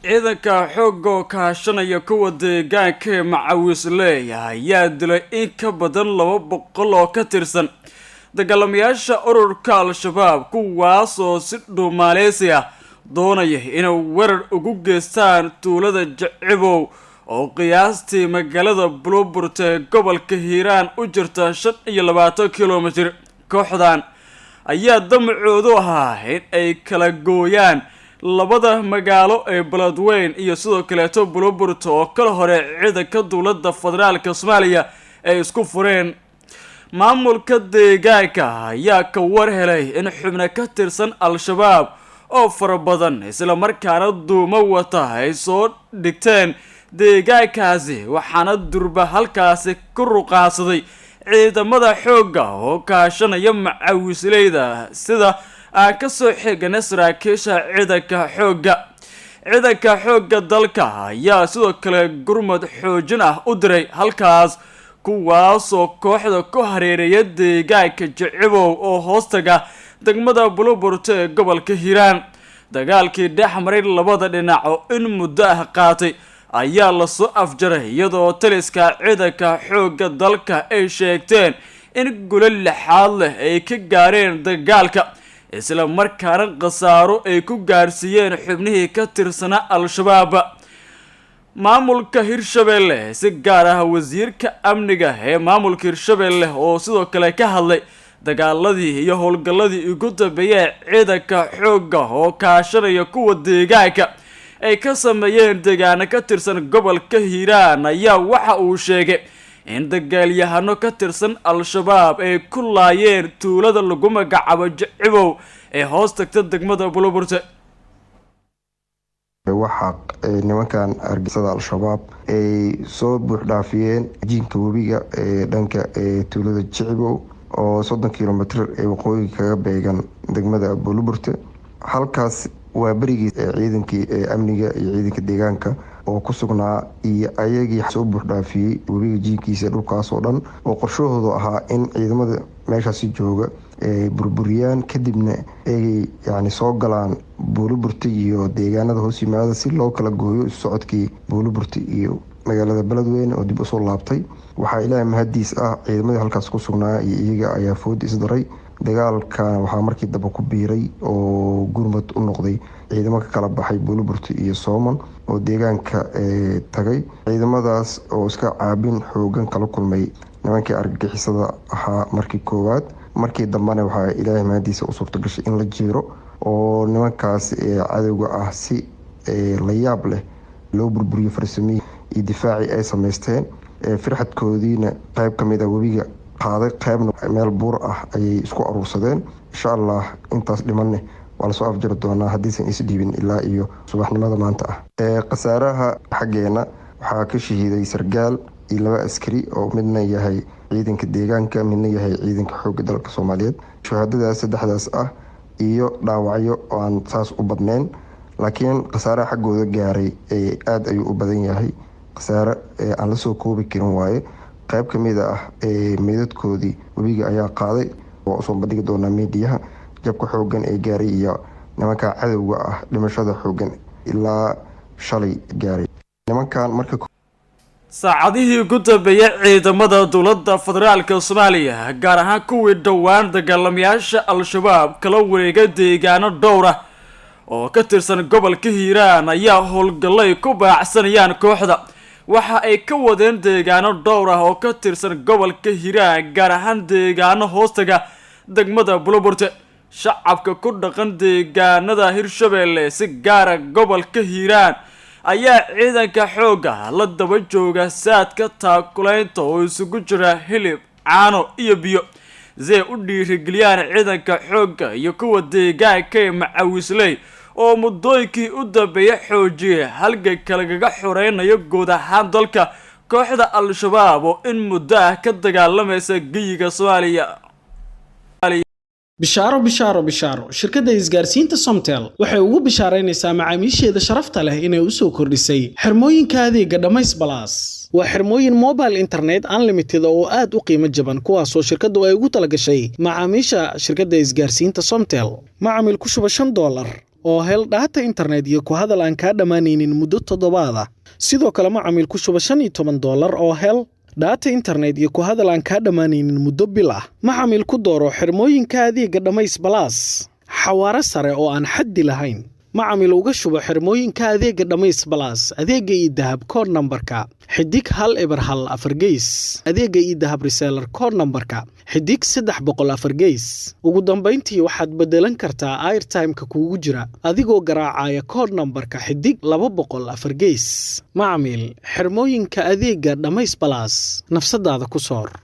ciidanka xoogga kaashanaya kuwa deegaanka ee macawis leeyahay ayaa dilay in ka badan 200 oo ka tirsan dagaalamayaasha ururka al-shabaab kuwaas oo si dhuumaaleysi ah doonaya inay weerar ugu geystaan tuulada Jicibow oo qiyaastii magaalada Bulburte ee gobolka Hiiraan u jirta 25 kiiloomitir. kooxdan ayaa damacoodu ahaa in ay kala gooyaan labada magaalo ee Beledweyne iyo sidoo kale Bulburte oo kala hore ciidanka dowladda federaalka Soomaaliya ay isku fureen. maamulka deegaanka ayaa ka war helay in xubno ka tirsan al-shabaab oo fara badan isla markaana duumo wata ay soo dhigteen deegaankaasi waxaana durba halkaasi ku ruqaasaday ciidamada xoogga oo kaashanaya macawisleyda sida aan ka soo xigana saraakiisha ciidanka xoogga dalka ayaa sidoo kale gurmad xoojin ah u diray halkaas kuwaasoo kooxda ku hareeraya deegaanka Jicibow oo hoostaga degmada Bulburte ee gobolka Hiiraan. dagaalkii dhexmaray labada dhinac oo in muddo ah qaatay ayaa la soo afjaray iyadoo taliska ciidanka xoogga dalka ay sheegteen in gulal lixaad leh ay ka gaareen dagaalka isla markaana qasaaro ay ku gaarsiiyeen xubnihii ka tirsanaa al-shabaab. maamulka Hirshabelle si gaar ah wasiirka amniga ee maamulka Hirshabelle oo sidoo kale ka hadlay dagaaladii iyo howlgalladii ugu dambeeyay ciidanka xoogga oo kaashanaya kuwa deegaanka ay ka sameeyeen deegaano ka tirsan gobolka Hiiraan ayaa waxa uu sheegay in dagaalyahano ka tirsan al-shabaab ay ku laayeen tuulada lagu magacaabo Jicibow ee hoos tagta degmada Bulburte. waxa nimankan argixisada al-shabaab ay soo buux dhaafiyeen jiinka webiga ee dhanka tuulada Jicibow oo 30 kiiloomitir ee waqooyi kaga beegan degmada Bulburte. halkaas waa barigii ciidankii amniga iyo ciidanka deegaanka oo ku sugnaa iyo ayagii soo buux dhaafiyay webiga jiinkiisa dhulkaas oo dhan oo qorshahoodu ahaa in ciidamada meeshaasi jooga burburiyaan kadibna ay soo galaan Bulburte iyo deegaanada hoos yimaada si loo kala gooyo socodkii Bulburte iyo magaalada Beledweyne oo dib u soo laabtay. waxaa ilaahay mahadiis ah ciidamadii halkaas ku sugnaa iyo iyaga ayaa food isdaray. dagaalkan waxaa markii dambe ku biiray oo gurmad u noqday ciidamo ka kala baxay Bulburte iyo Sooman oo deegaanka tagay. ciidamadaas oo iska caabin xoogan kala kulmay nimankii argagixisada ahaa markii koowaad. markii dambena waxaa ilaahay mahadiisa u suurta gashay in la jiiro oo nimankaas cadowga ah si la yaab leh loo burburiyo farsamihii iyo difaaci ay samaysteen. firxadkoodiina qayb ka mid ah webiga qaaday qaybna meel buur ah ayay isku aruursadeen. insha Allah intaas dhimanne waa la soo afjari doonaa hadiisan is dhiibin ilaa iyo subaxnimada maanta ah. qasaaraha xageena waxaa ka shahiiday sargaal iyo 2 askari oo midna yahay ciidanka deegaanka midna yahay ciidanka xoogga dalka Soomaaliyeed. shahaadadaas saddexdaas ah iyo dhaawacyo aan saas u badnayn laakiin qasaaraha xagooda gaaray aad ayuu u badan yahay. qasaare aan la soo koobi karin waaye. qayb ka mid ah meedadkoodii webiga ayaa qaaday oo soo bandhigi doona meediyaha jabka xoogan ee gaaray iyo nimanka cadowga ah dhimashada xoogan ilaa shalay gaaray. nimankan marka saacadihii ugu dambeeyay ciidamada dowladda federaalka Soomaaliya gaar ahaan kuwii dhawaan dagaalamayaasha al-shabaab kala wareegay deegaano dhowr ah oo ka tirsan gobolka Hiiraan ayaa howlgallay ku baacsanayaan kooxda. waxa ay ka wadeen deegaano dhowr ah oo ka tirsan gobolka Hiiraan gaar ahaan deegaano hoostaga degmada Bulburte. shacabka ku dhaqan deegaanada Hirshabelle si gaar ah gobolka Hiiraan ayaa ciidanka xoogga la daba jooga saadka taakulaynta oo isugu jira hilib, caano iyo biyo si ay u dhiirigeliyaan ciidanka xoogga iyo kuwa deegaanka ee macawisley oo muddooyinkii u dambeeyay xoojiyay halganka lagaga xoreynayo guud ahaan dalka kooxda al-shabaab oo in muddo ah ka dagaalamaysa geyiga Soomaaliya. bishaaro shirkadda isgaarsiinta Somtel waxay ugu bishaaraynaysaa macaamiisheeda sharafta leh inay u soo kordhisay xirmooyinka adeega Dhamays Plus. waa xirmooyin mobile internet unlimited oo aad u qiimo jaban kuwaas oo shirkaddu ay ugu talagashay macaamiisha shirkadda isgaarsiinta Somtel. macaamiil ku shuba $5 oo hel data internet iyo ku hadal aan kaa dhammaanaynin muddo 7 ah. sidoo kale macaamiil ku shuba $15 oo hel data internet iyo ku hadal aan kaa dhammaanaynin muddo bil ah. macaamiil ku dooro xirmooyinka adeega dhamays plus xawaare sare oo aan xaddi lahayn. macaamiil uga shubo xirmooyinka adeega dhamays plus adeega idahab kood nambarka xidig 104 gees. adeega idahab reseller kood nambarka xidig 304 gees. ugu dambeyntii waxaad bedelan kartaa airtime-ka kuugu jira adigoo garaacaya kood nambarka xidig 204 gees. macaamiil xirmooyinka adeega dhamays plus nafsadaada ku soor.